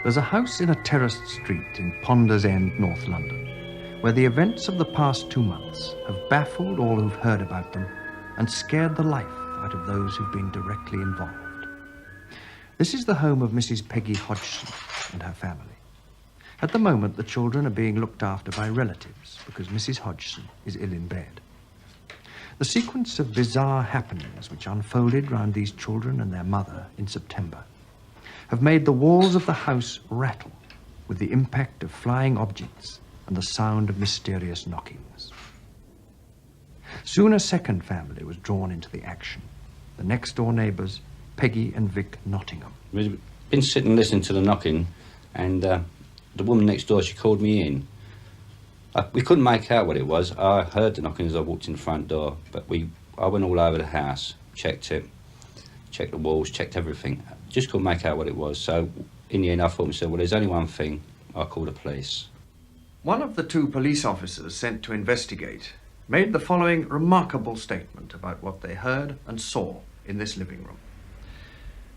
There's a house in a terraced street in Ponders End, North London, where the events of the past 2 months have baffled all who've heard about them and scared the life out of those who've been directly involved. This is the home of Mrs. Peggy Hodgson and her family. At the moment, the children are being looked after by relatives because Mrs. Hodgson is ill in bed. The sequence of bizarre happenings which unfolded round these children and their mother in September have made the walls of the house rattle with the impact of flying objects and the sound of mysterious knockings. Soon a second family was drawn into the action, the next-door neighbours, Peggy and Vic Nottingham. We'd been sitting listening to the knocking, and the woman next door, she called me in. We couldn't make out what it was. I heard the knocking as I walked in the front door, but I went all over the house, checked it, checked the walls, checked everything. Just couldn't make out what it was. So in the end, I thought to myself, well, there's only one thing. I'll call the police. One of the 2 police officers sent to investigate made the following remarkable statement about what they heard and saw in this living room.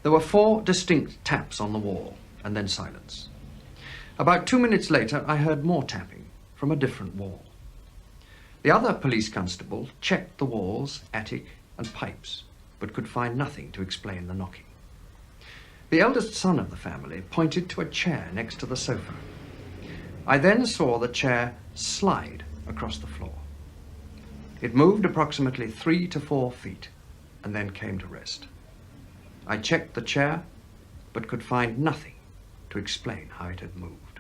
There were 4 distinct taps on the wall, and then silence. About 2 minutes later, I heard more tapping from a different wall. The other police constable checked the walls, attic, and pipes, but could find nothing to explain the knocking. The eldest son of the family pointed to a chair next to the sofa. I then saw the chair slide across the floor. It moved approximately 3 to 4 feet and then came to rest. I checked the chair, but could find nothing to explain how it had moved.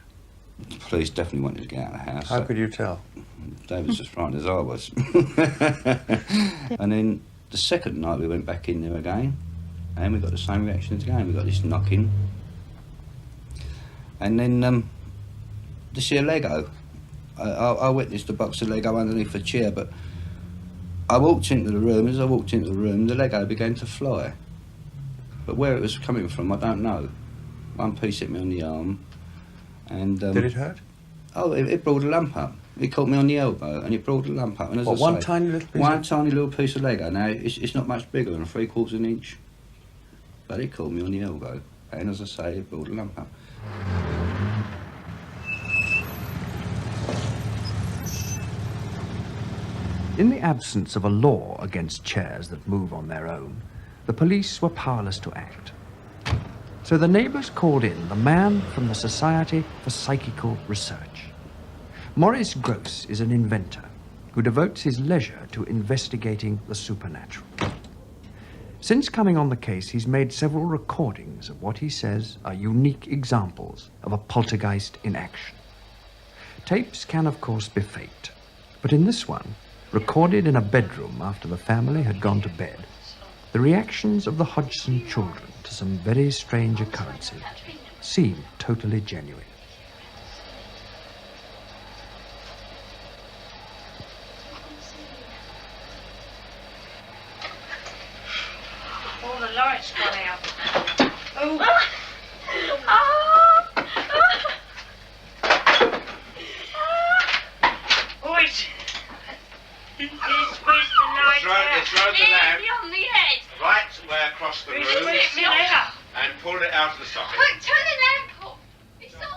The police definitely wanted to get out of the house. How could you tell? They was as frightened as I was. And then the second night we went back in there again, and we got the same reaction again. We got this knocking. And then this here Lego. I witnessed a box of Lego underneath a chair, but I walked into the room. As I walked into the room, the Lego began to fly. But where it was coming from, I don't know. One piece hit me on the arm. And did it hurt? Oh, it brought a lump up. It caught me on the elbow, and it brought a lump up. And as I one say, tiny little piece? One tiny little piece of Lego. Now, it's not much bigger than a 3/4 inch. But it caught me on the elbow. And as I say, it brought a lump up. In the absence of a law against chairs that move on their own, the police were powerless to act. So the neighbours called in the man from the Society for Psychical Research. Maurice Gross is an inventor who devotes his leisure to investigating the supernatural. Since coming on the case, he's made several recordings of what he says are unique examples of a poltergeist in action. Tapes can, of course, be faked, but in this one, recorded in a bedroom after the family had gone to bed, the reactions of the Hodgson children to some very strange occurrences seem totally genuine. All the lights gone out. Oh. Wait. It's round the lamp. On the head. Right way across the room and pulled it out of the socket. Quick, turn the lamp off.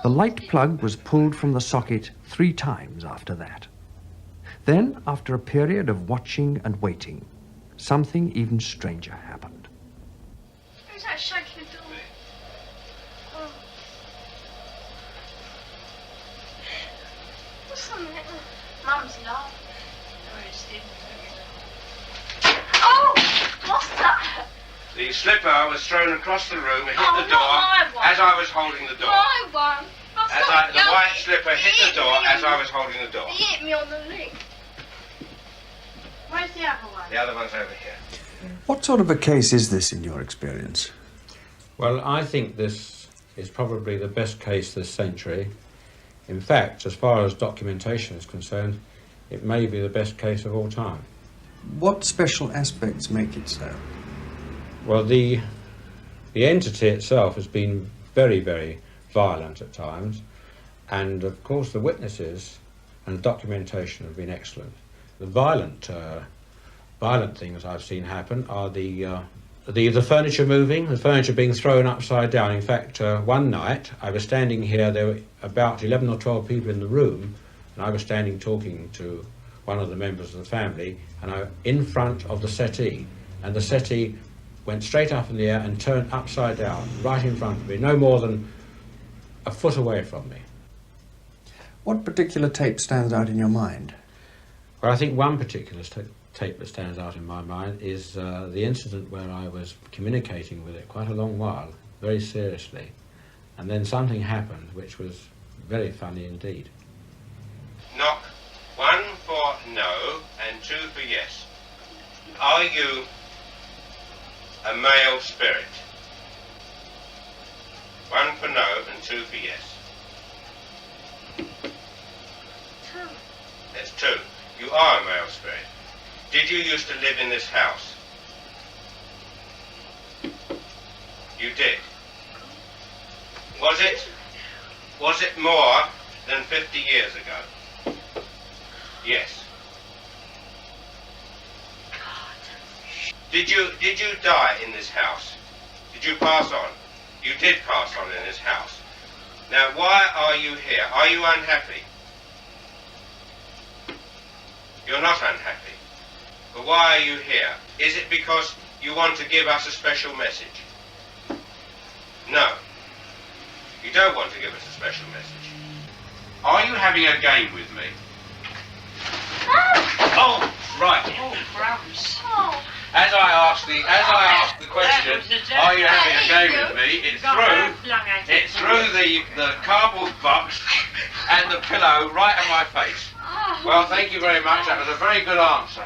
The light plug was pulled from the socket 3 times after that. Then, after a period of watching and waiting, something even stranger happened. Who's that shaking the door? Oh. What's on there? Mum's laughing. Oh, what's that? The slipper was thrown across the room and hit Oh, the door not my one. as I was holding the door. My one. The white slipper hit the door as I was holding the door. He hit me on the leg. Where's the other one? The other one's over here. What sort of a case is this in your experience? Well, I think this is probably the best case this century. In fact, as far as documentation is concerned, it may be the best case of all time. What special aspects make it so? Well, the entity itself has been very, very violent at times, and of course the witnesses and documentation have been excellent. The violent things I've seen happen are the the furniture moving, the furniture being thrown upside down. In fact, one night I was standing here, there were about 11 or 12 people in the room, and I was standing talking to one of the members of the family, and in front of the settee, and the settee went straight up in the air and turned upside down, right in front of me, no more than a foot away from me. What particular tape stands out in your mind? Well, I think one particular tape that stands out in my mind is the incident where I was communicating with it quite a long while, very seriously, and then something happened which was very funny indeed. Knock. 1 for no and 2 for yes. Are you a male spirit? 1 for no and 2 for yes. 2. That's 2. You are a male spirit. Did you used to live in this house? You did. Was it more than 50 years ago? Yes. Did you die in this house? Did you pass on? You did pass on in this house. Now, why are you here? Are you unhappy? You're not unhappy. But why are you here? Is it because you want to give us a special message? No. You don't want to give us a special message. Are you having a game with me? Oh, right. Oh, gross. Oh. As I asked the question, are you having a game with me? It's through the cardboard box and the pillow right at my face. Well, thank you very much. That was a very good answer.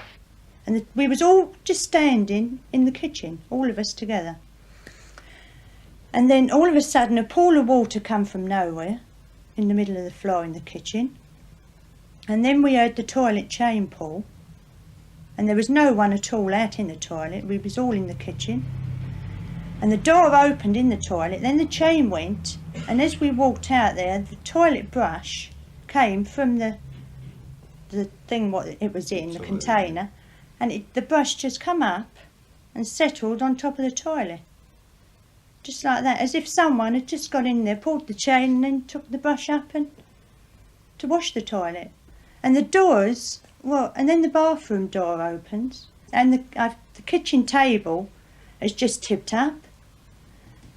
And we was all just standing in the kitchen, all of us together. And then all of a sudden a pool of water come from nowhere in the middle of the floor in the kitchen. And then we heard the toilet chain pull. And there was no one at all out in the toilet. We was all in the kitchen. And the door opened in the toilet. Then the chain went. And as we walked out there, the toilet brush came from the thing what it was in, the container. And the brush just come up and settled on top of the toilet. Just like that, as if someone had just got in there, pulled the chain and then took the brush up and to wash the toilet. And the doors, well, and then the bathroom door opens and the kitchen table has just tipped up.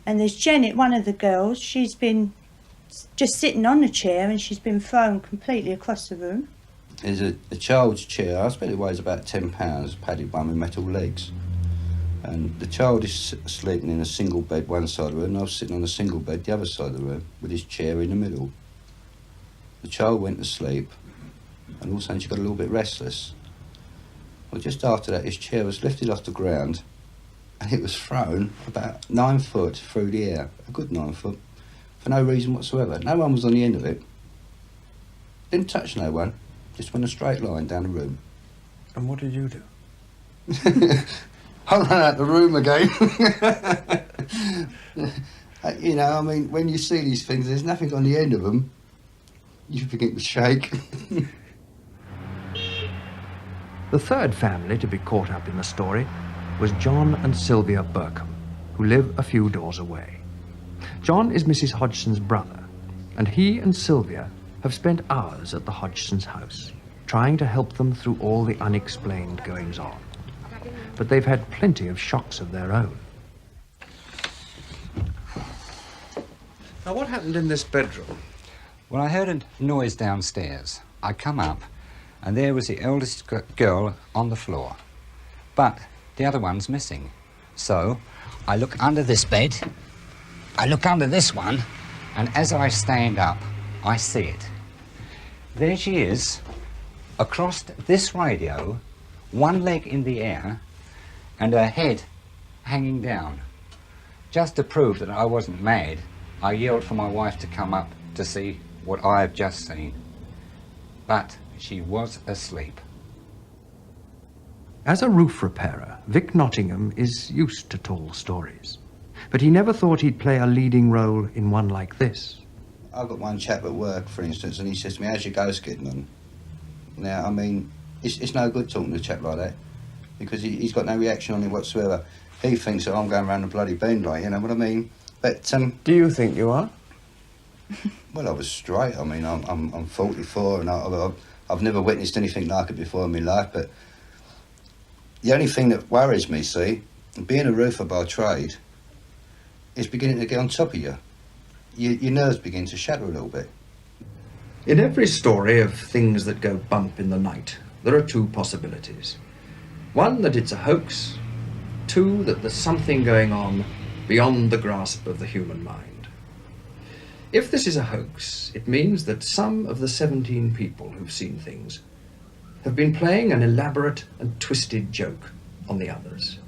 And there's Janet, one of the girls, she's been just sitting on the chair and she's been thrown completely across the room. There's a child's chair, I bet it weighs about 10 pounds, padded one with metal legs. And the child is sleeping in a single bed one side of the room, and I was sitting on a single bed the other side of the room, with his chair in the middle. The child went to sleep, and all of a sudden she got a little bit restless. Well, just after that, his chair was lifted off the ground, and it was thrown about 9 foot through the air, a good 9 foot, for no reason whatsoever. No one was on the end of it. Didn't touch no one, just went a straight line down the room. And what did you do? I ran out the room again. You know, I mean, when you see these things, there's nothing on the end of them. You begin to shake. The third family to be caught up in the story was John and Sylvia Burkham, who live a few doors away. John is Mrs. Hodgson's brother, and he and Sylvia have spent hours at the Hodgson's house, trying to help them through all the unexplained goings-on. But they've had plenty of shocks of their own. Now, what happened in this bedroom? Well, I heard a noise downstairs. I come up, and there was the eldest girl on the floor. But the other one's missing. So I look under this bed, I look under this one, and as I stand up, I see it. There she is, across this radio, one leg in the air, and her head hanging down. Just to prove that I wasn't mad, I yelled for my wife to come up to see what I have just seen. But she was asleep. As a roof repairer, Vic Nottingham is used to tall stories. But he never thought he'd play a leading role in one like this. I've got one chap at work, for instance, and he says to me, "How's your ghost, Kidman?" Now, I mean, it's no good talking to a chap like that. because he's got no reaction on it whatsoever. He thinks that I'm going around the bloody bend, like, you know what I mean? But Do you think you are? well, I was straight. I mean, I'm 44 and I've never witnessed anything like it before in my life. But the only thing that worries me, see, being a roofer by trade, is beginning to get on top of you. Your nerves begin to shatter a little bit. In every story of things that go bump in the night, there are two possibilities. One, that it's a hoax. Two, that there's something going on beyond the grasp of the human mind. If this is a hoax, it means that some of the 17 people who've seen things have been playing an elaborate and twisted joke on the others.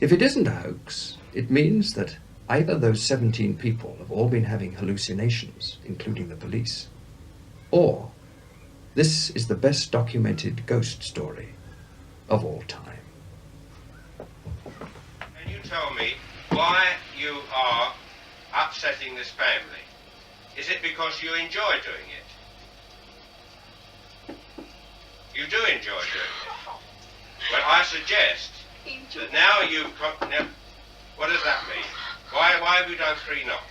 If it isn't a hoax, it means that either those 17 people have all been having hallucinations, including the police, or this is the best documented ghost story of all time. Can you tell me why you are upsetting this family? Is it because you enjoy doing it? You do enjoy doing it. Well, I suggest that now you've got... Now, what does that mean? Why have you done 3 knocks?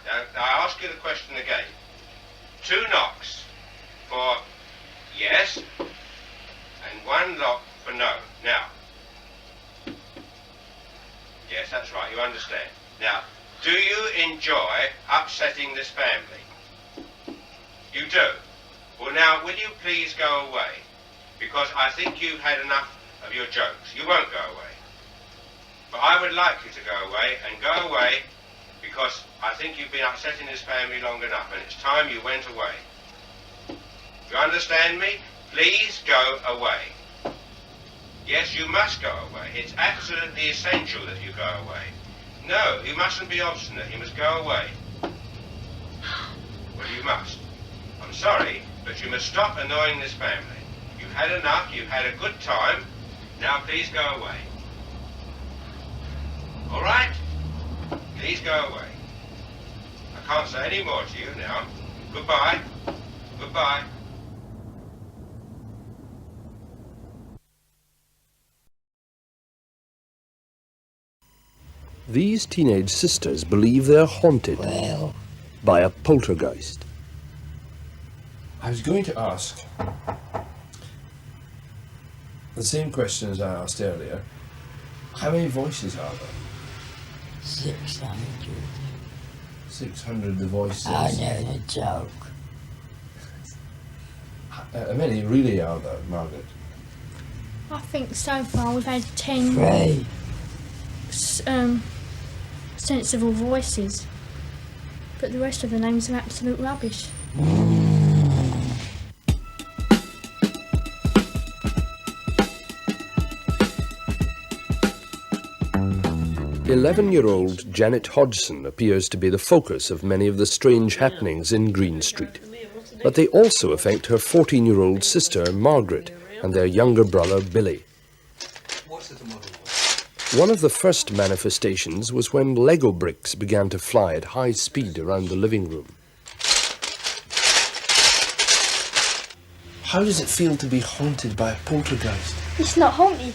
Now, I ask you the question again. 2 knocks for yes, and 1 knock for no. Now, yes, that's right, you understand. Now, do you enjoy upsetting this family? You do? Well, now, will you please go away? Because I think you've had enough of your jokes. You won't go away. But I would like you to go away, and go away because I think you've been upsetting this family long enough, and it's time you went away. You understand me? Please go away. Yes, you must go away. It's absolutely essential that you go away. No, you mustn't be obstinate. You must go away. Well, you must. I'm sorry, but you must stop annoying this family. You've had enough. You've had a good time. Now, please go away. All right? Please go away. I can't say any more to you now. Goodbye. Goodbye. These teenage sisters believe they're haunted by a poltergeist. I was going to ask the same question as I asked earlier. How many voices are there? 600. 600 the voices. I know the joke. How many really are there, Margaret? I think so far we've had 10 3. sensible voices, but the rest of the names are absolute rubbish. 11-year-old Janet Hodgson appears to be the focus of many of the strange happenings in Green Street. But they also affect her 14-year-old sister, Margaret, and their younger brother, Billy. One of the first manifestations was when Lego bricks began to fly at high speed around the living room. How does it feel to be haunted by a poltergeist? It's not haunted.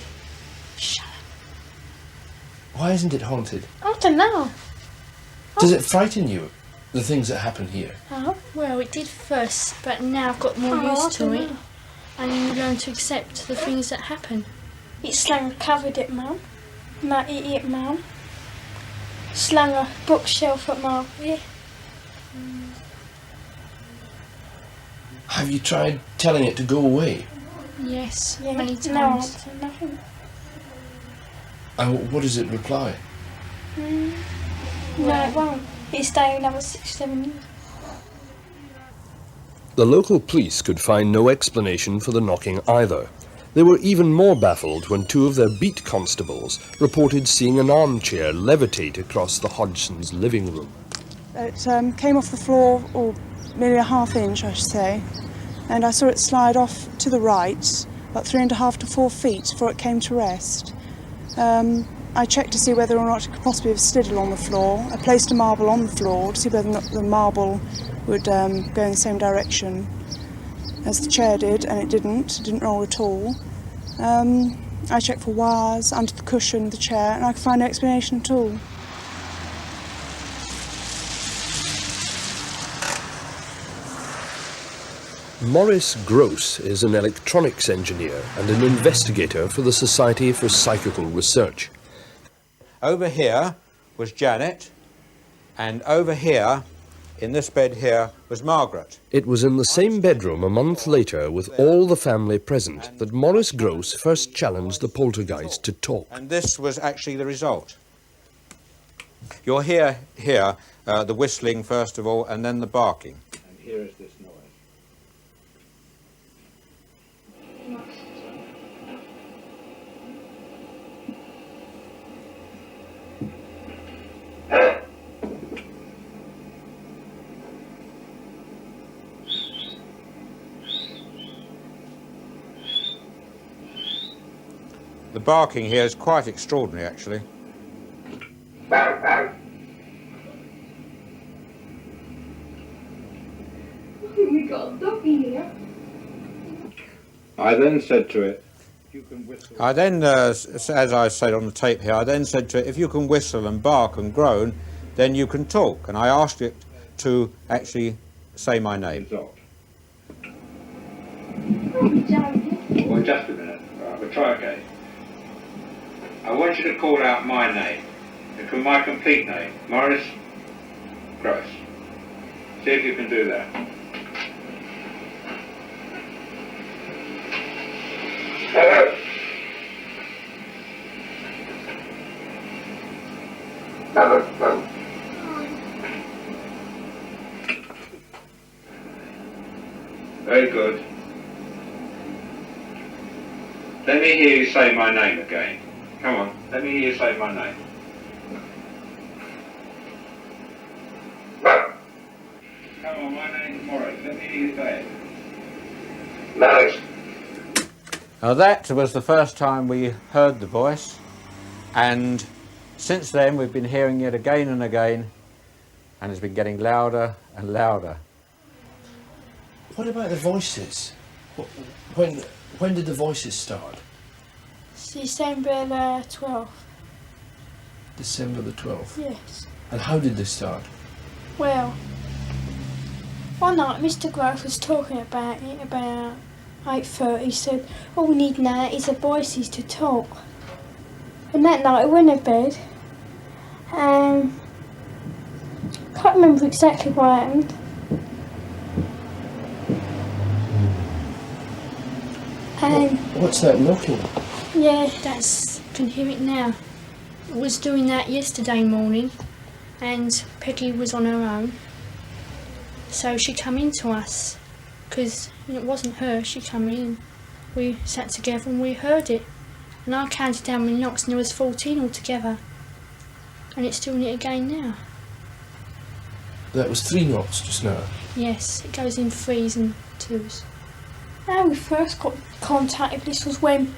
Why isn't it haunted? I don't know. Does it frighten you, the things that happen here? Oh, well, it did first, but now I've got more used to it. And you learn to accept the things that happen. It slung covered it, Mum. My idiot Mum. Slung a bookshelf at my ear. Have you tried telling it to go away? Yes, Yeah, many no times. answer, nothing. And what does it reply? No, it won't. It'll stay another 6-7 years. The local police could find no explanation for the knocking either. They were even more baffled when 2 of their beat constables reported seeing an armchair levitate across the Hodgsons' living room. It came off the floor, or maybe a ½ inch, I should say, and I saw it slide off to the right, about 3.5 to 4 feet before it came to rest. I checked to see whether or not it could possibly have slid along the floor. I placed a marble on the floor to see whether or not the marble would go in the same direction as the chair did, and it didn't roll at all. I checked for wires under the cushion of the chair, and I could find no explanation at all. Maurice Gross is an electronics engineer and an investigator for the Society for Psychical Research. Over here was Janet, and over here, in this bed here, was Margaret. It was in the same bedroom a month later, with all the family present, that Maurice Gross first challenged the poltergeist to talk. And this was actually the result. You'll hear here the whistling first of all, and then the barking. And here is this noise. The barking here is quite extraordinary, actually. We got a doggy here. I then said to it, you can whistle. I then, as I said on the tape here, I then said to it, if you can whistle and bark and groan, then you can talk. And I asked it to actually say my name. Oh, Johnny. Well, just a minute. We'll try again. I want you to call out my name. My complete name. Maurice Gross. See if you can do that. Very good. Let me hear you say my name again. Come on, let me hear you say my name. Come on, my name's Maurice. Let me hear you say it. Maurice. Now that was the first time we heard the voice, and since then we've been hearing it again and again, and it's been getting louder and louder. What about the voices? When did the voices start? December the 12th. December the 12th? Yes. And how did they start? Well, one night Mr. Gross was talking about it about 8:30. He said, all we need now is the voices to talk. And that night I went to bed and can't remember exactly what happened. And what's that knocking? yeah, Can hear it now. Was doing that yesterday morning, and Peggy was on her own. So she come in to us, because it wasn't her. She come in. We sat together and we heard it. And I counted down my knocks, and there was 14 altogether. And it's doing it again now. That was 3 knocks just now. Yes, it goes in 3s and 2s. How we first got contacted, this was when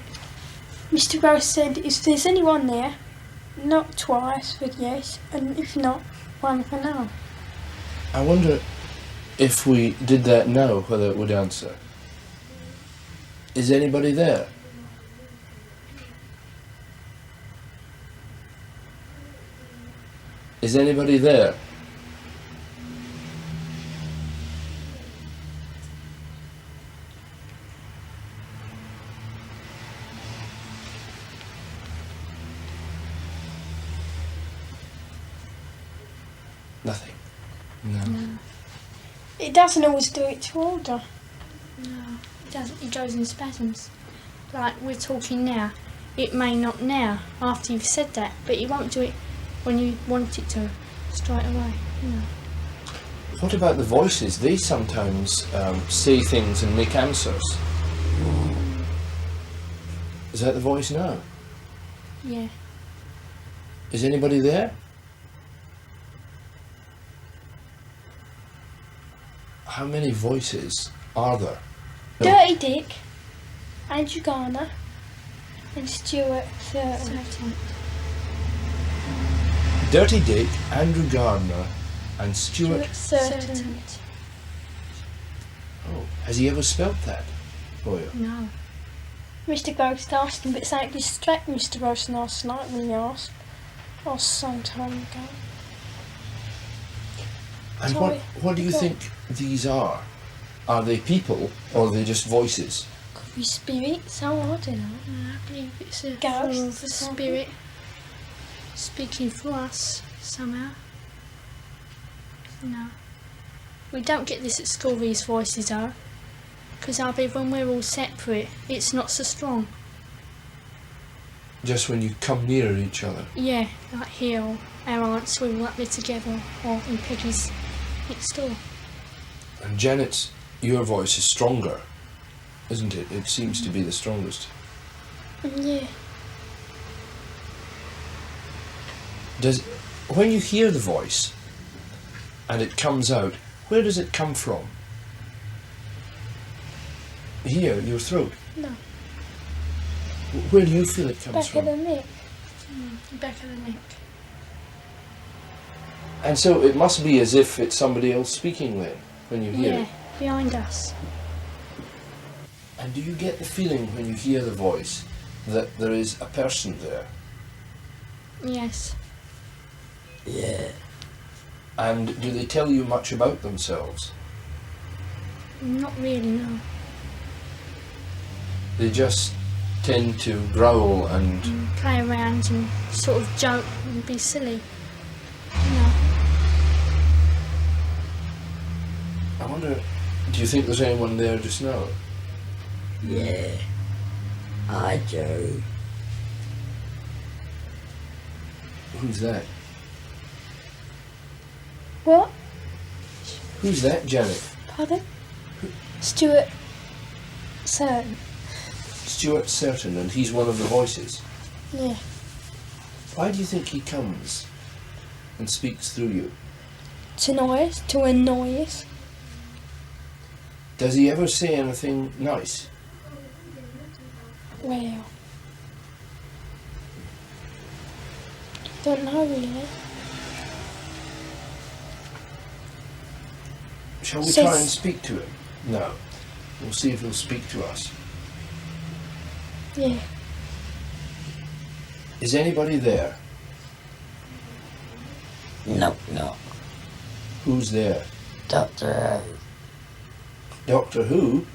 Mr. Gross said, if there's anyone there, knock twice for yes, and if not, 1 for no. I wonder if we did that now, whether it would answer. Is anybody there? Is anybody there? Nothing. No. It doesn't always do it to order. No, it doesn't. It goes in spasms. Like we're talking now. It may not now, after you've said that, but it won't do it when you want it to, straight away. You know. What about the voices? They sometimes say things and make answers. Is that the voice now? Yeah. Is anybody there? How many voices are there? Dirty Dick, Andrew Garner, and Stuart Thurton. Dirty Dick, Andrew Gardner, and Stuart Thurton. Oh, has he ever spelt that for you? No. Mr. Ghost asked him, but something distracted Mr. Ghost last night when he asked. That was some time ago. And So what do you got- think these are? Are they people or are they just voices? Could be spirits, oh, I don't know. I believe it's a Ghosts form or of a something. spirit speaking for us somehow. No. We don't get this at school, these voices are. Because I believe when we're all separate, it's not so strong. Just when you come near each other? Yeah, like here, or our aunts, we were up there together, or in Peggy's next door. And Janet's, your voice is stronger, isn't it? It seems to be the strongest. Yeah. When you hear the voice and it comes out, where does it come from? Here, your throat. No. Where do you feel it comes Back from? of the neck. Back of the neck. And so it must be as if it's somebody else speaking then, when you hear Yeah, it. behind us. And do you get the feeling when you hear the voice that there is a person there? Yes. Yeah. And do they tell you much about themselves? Not really, no. They just tend to growl and... Play around and sort of joke and be silly. No. I wonder, do you think there's anyone there just now? Yeah. I do. Who's that? What? Who's that, Janet? Pardon? Stuart Certain. Stuart Certain, and he's one of the voices. Yeah. Why do you think he comes and speaks through you? To annoy us. Does he ever say anything nice? Well. Don't know really. Shall we Says- try and speak to him? No. We'll see if he'll speak to us. Yeah. Is anybody there? No. Who's there? Doctor Doctor Who?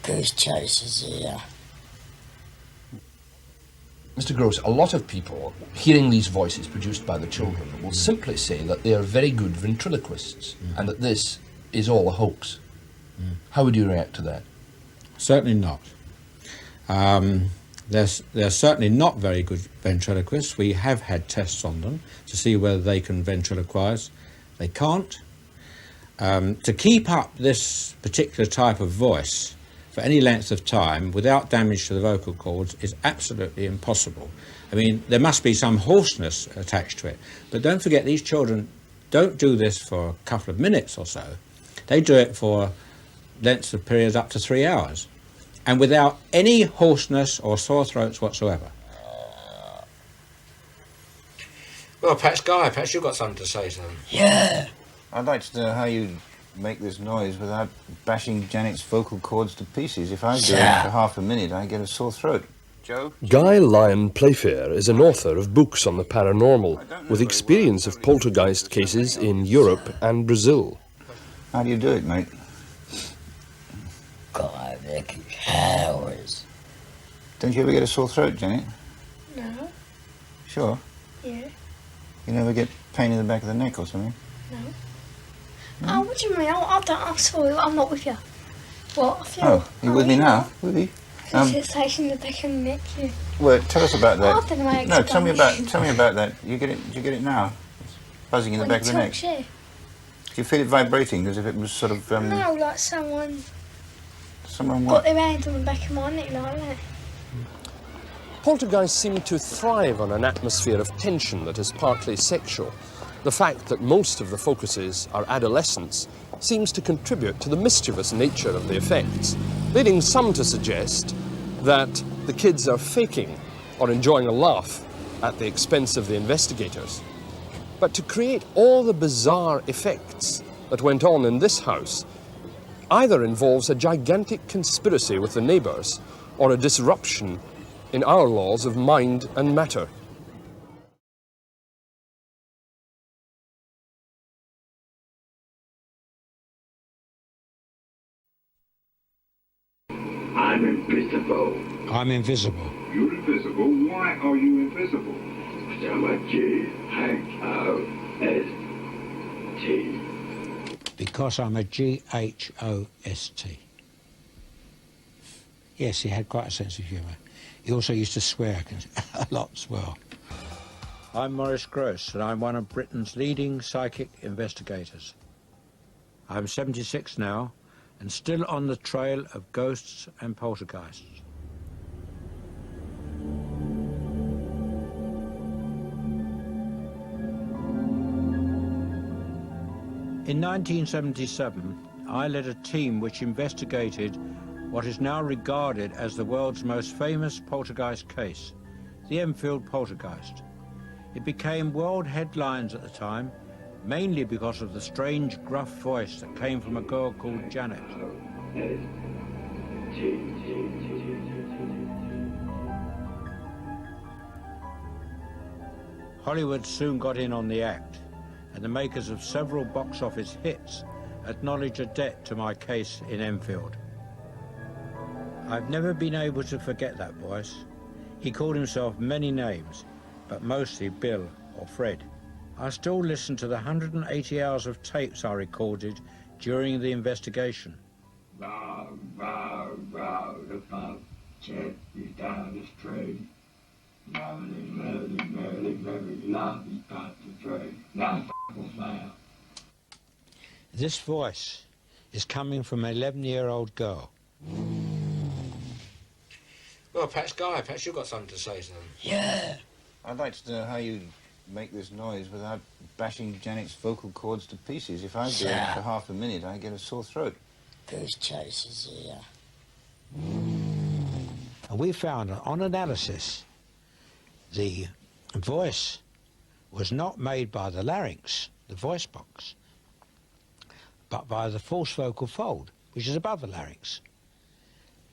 Goose Chasers here. Mr. Gross, a lot of people, hearing these voices produced by the children, will simply say that they are very good ventriloquists and that this is all a hoax. How would you react to that? Certainly not. They're certainly not very good ventriloquists. We have had tests on them to see whether they can ventriloquize. They can't. To keep up this particular type of voice for any length of time without damage to the vocal cords is absolutely impossible. I mean, there must be some hoarseness attached to it. But don't forget, these children don't do this for a couple of minutes or so. They do it for lengths of periods up to 3 hours, and without any hoarseness or sore throats whatsoever. Well, perhaps you've got something to say to them. Yeah. I'd like to know how you make this noise without bashing Janet's vocal cords to pieces. If I do it for half a minute, I get a sore throat. Joe? Guy Lyon Playfair is an author of books on the paranormal, with experience of poltergeist cases in Europe and Brazil. How do you do it, mate? God, Vicky, hours. Don't you ever get a sore throat, Janet? No. Sure. Yeah. You never get pain in the back of the neck or something? No. Oh, what do you mean? I'm sorry, I'm not with you. What? I feel, Oh, you with me now? With you? Sensation in the back of the neck, yeah. Well, tell us about that. I don't know how to No, tell me explain about that. Do you get it now? It's buzzing in the back of the neck. Yeah. Do you feel it vibrating as if it was sort of No, like someone someone got what? their hand on the back of my neck like that. Poltergeists seem to thrive on an atmosphere of tension that is partly sexual. The fact that most of the focuses are adolescents seems to contribute to the mischievous nature of the effects, leading some to suggest that the kids are faking or enjoying a laugh at the expense of the investigators. But to create all the bizarre effects that went on in this house either involves a gigantic conspiracy with the neighbours or a disruption in our laws of mind and matter. I'm invisible. I'm invisible. You're invisible? Why are you invisible? Because I'm a G-H-O-S-T. Because I'm a G-H-O-S-T. Yes, he had quite a sense of humour. He also used to swear a lot as well. I'm Maurice Gross, and I'm one of Britain's leading psychic investigators. I'm 76 now, and still on the trail of ghosts and poltergeists. In 1977, I led a team which investigated what is now regarded as the world's most famous poltergeist case, the Enfield poltergeist. It became world headlines at the time, mainly because of the strange, gruff voice that came from a girl called Janet. Hollywood soon got in on the act, and the makers of several box office hits acknowledged a debt to my case in Enfield. I've never been able to forget that voice. He called himself many names, but mostly Bill or Fred. I still listen to the 180 hours of tapes I recorded during the investigation. Row, row, row, the pub. Jet is down the street. Merrily, merrily, merrily, merrily, lovely pub the train. Now f***ing now. This voice is coming from an 11-year-old girl. Well, perhaps, Guy, perhaps you've got something to say to them. Yeah. I'd like to know how you make this noise without bashing Janet's vocal cords to pieces. If I do it for half a minute, I get a sore throat. Goose chases here. And we found, on analysis, the voice was not made by the larynx, the voice box, but by the false vocal fold, which is above the larynx.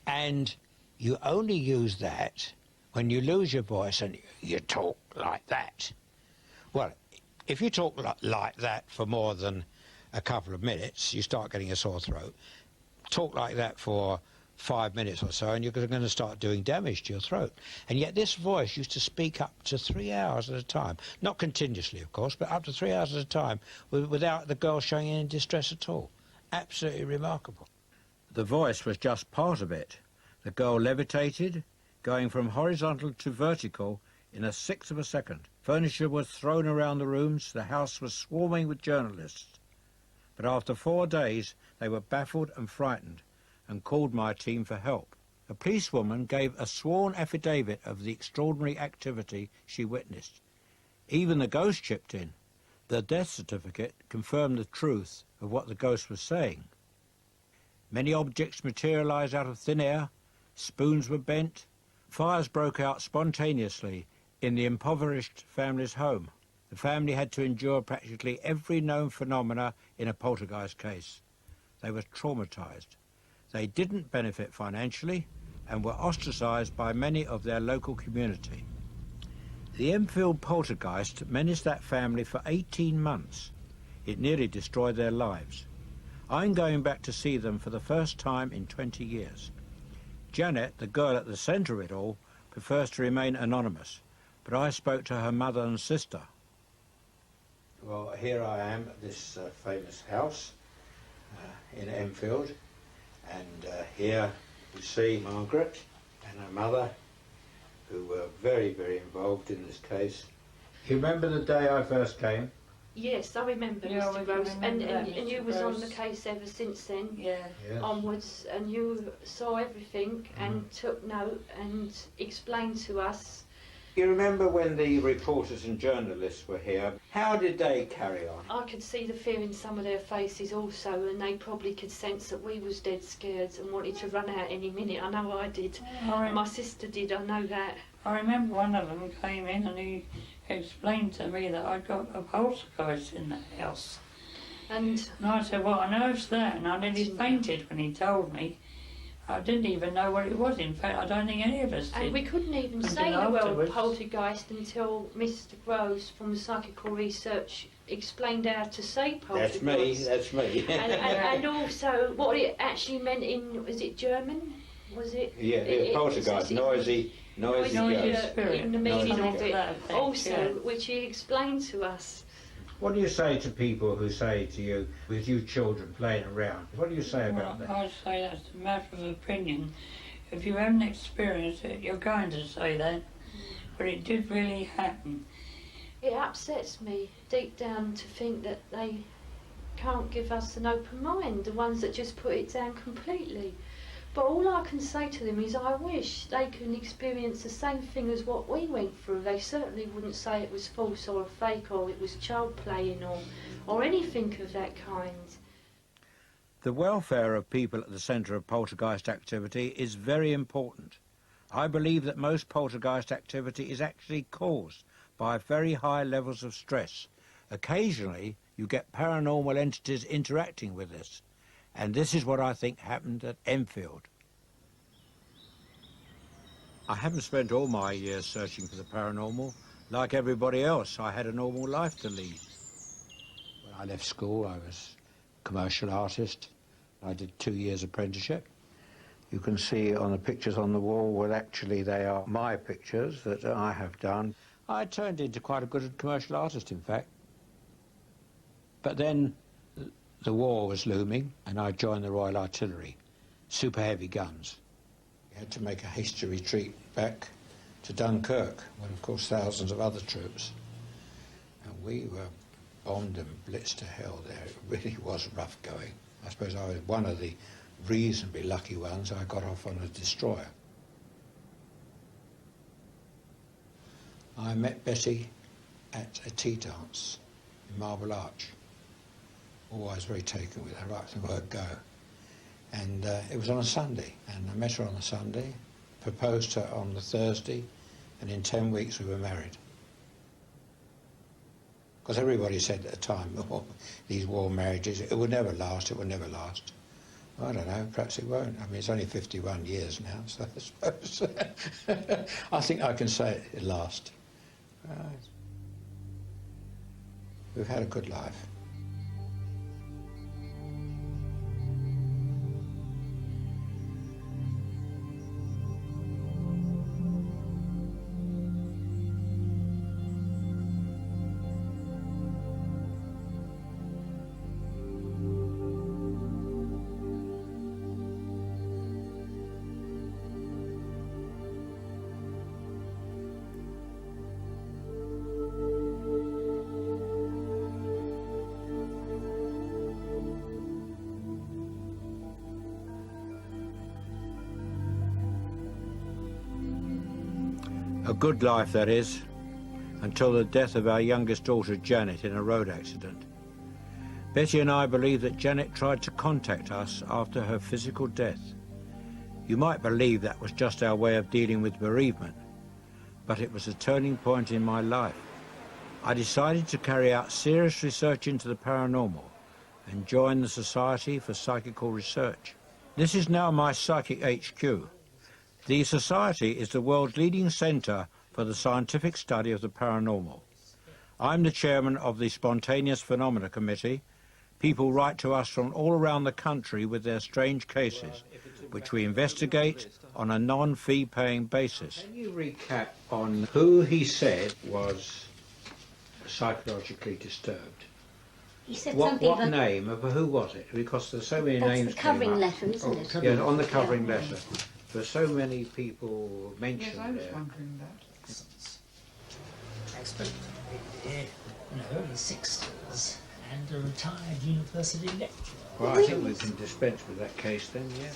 And you only use that when you lose your voice and you talk like that. Well, if you talk like that for more than a couple of minutes, you start getting a sore throat. Talk like that for 5 minutes or so, and you're going to start doing damage to your throat. And yet this voice used to speak up to 3 hours at a time. Not continuously, of course, but up to 3 hours at a time without the girl showing any distress at all. Absolutely remarkable. The voice was just part of it. The girl levitated, going from horizontal to vertical in a sixth of a second. Furniture was thrown around the rooms. The house was swarming with journalists. But after 4 days, they were baffled and frightened and called my team for help. A policewoman gave a sworn affidavit of the extraordinary activity she witnessed. Even the ghost chipped in. The death certificate confirmed the truth of what the ghost was saying. Many objects materialised out of thin air. Spoons were bent. Fires broke out spontaneously in the impoverished family's home. The family had to endure practically every known phenomena in a poltergeist case. They were traumatised. They didn't benefit financially and were ostracised by many of their local community. The Enfield poltergeist menaced that family for 18 months. It nearly destroyed their lives. I'm going back to see them for the first time in 20 years. Janet, the girl at the centre of it all, prefers to remain anonymous, but I spoke to her mother and sister. Well, here I am at this famous house in Enfield, and here you see Margaret and her mother, who were very, very involved in this case. You remember the day I first came? Yes, I remember, Mr. Gross, and you was on the case ever since then, onwards, and you saw everything and took note and explained to us You remember when the reporters and journalists were here, how did they carry on? I could see the fear in some of their faces also, and they probably could sense that we was dead scared and wanted to run out any minute. I know I did. My sister did, I know that. I remember one of them came in and he explained to me that I'd got a poltergeist in the house. And I said, what on earth's that? And I nearly fainted when he told me. I didn't even know what it was. In fact, I don't think any of us did. And we couldn't even say the word poltergeist until Mr. Groves from the Psychical Research explained how to say poltergeist. That's me. and also what it actually meant in, was it German? Was it? Yeah, poltergeist, noisy spirit. In the meaning of it effect, also, which he explained to us. What do you say to people who say to you, with you children playing around, what do you say about that? I'd say that's a matter of opinion. If you haven't experienced it, you're going to say that. But it did really happen. It upsets me deep down to think that they can't give us an open mind, the ones that just put it down completely. But all I can say to them is I wish they can experience the same thing as what we went through. They certainly wouldn't say it was false or a fake or it was child playing or anything of that kind. The welfare of people at the centre of poltergeist activity is very important. I believe that most poltergeist activity is actually caused by very high levels of stress. Occasionally you get paranormal entities interacting with us. And this is what I think happened at Enfield. I haven't spent all my years searching for the paranormal. Like everybody else, I had a normal life to lead. When I left school, I was a commercial artist. I did 2 years apprenticeship. You can see on the pictures on the wall, well, actually they are my pictures that I have done. I turned into quite a good commercial artist, in fact. But then the war was looming, and I joined the Royal Artillery, super heavy guns. We had to make a hasty retreat back to Dunkirk, with of course thousands of other troops. And we were bombed and blitzed to hell there. It really was rough going. I suppose I was one of the reasonably lucky ones. I got off on a destroyer. I met Betty at a tea dance in Marble Arch. Always very taken with her, right from the word go. And it was on a Sunday, and I met her on the Sunday, proposed to her on the Thursday, and in 10 weeks we were married. Because everybody said at the time, oh, these war marriages, it would never last, it would never last. Well, I don't know, perhaps it won't. I mean, it's only 51 years now, so I suppose I think I can say it'll last. We've had a good life. A good life, that is, until the death of our youngest daughter, Janet, in a road accident. Betty and I believe that Janet tried to contact us after her physical death. You might believe that was just our way of dealing with bereavement, but it was a turning point in my life. I decided to carry out serious research into the paranormal and join the Society for Psychical Research. This is now my psychic HQ. The Society is the world's leading centre for the scientific study of the paranormal. I'm the chairman of the Spontaneous Phenomena Committee. People write to us from all around the country with their strange cases, which we investigate on a non-fee paying basis. Can you recap on who he said was psychologically disturbed? He said What something that... name of who was it? Because there's so many That's names. the covering came up. letter, isn't it? Yeah, on the covering letter. For so many people mentioned Yes, I was there. wondering that. Expert in the 60s and a retired university lecturer. Well, I think we can dispense with that case then, yeah.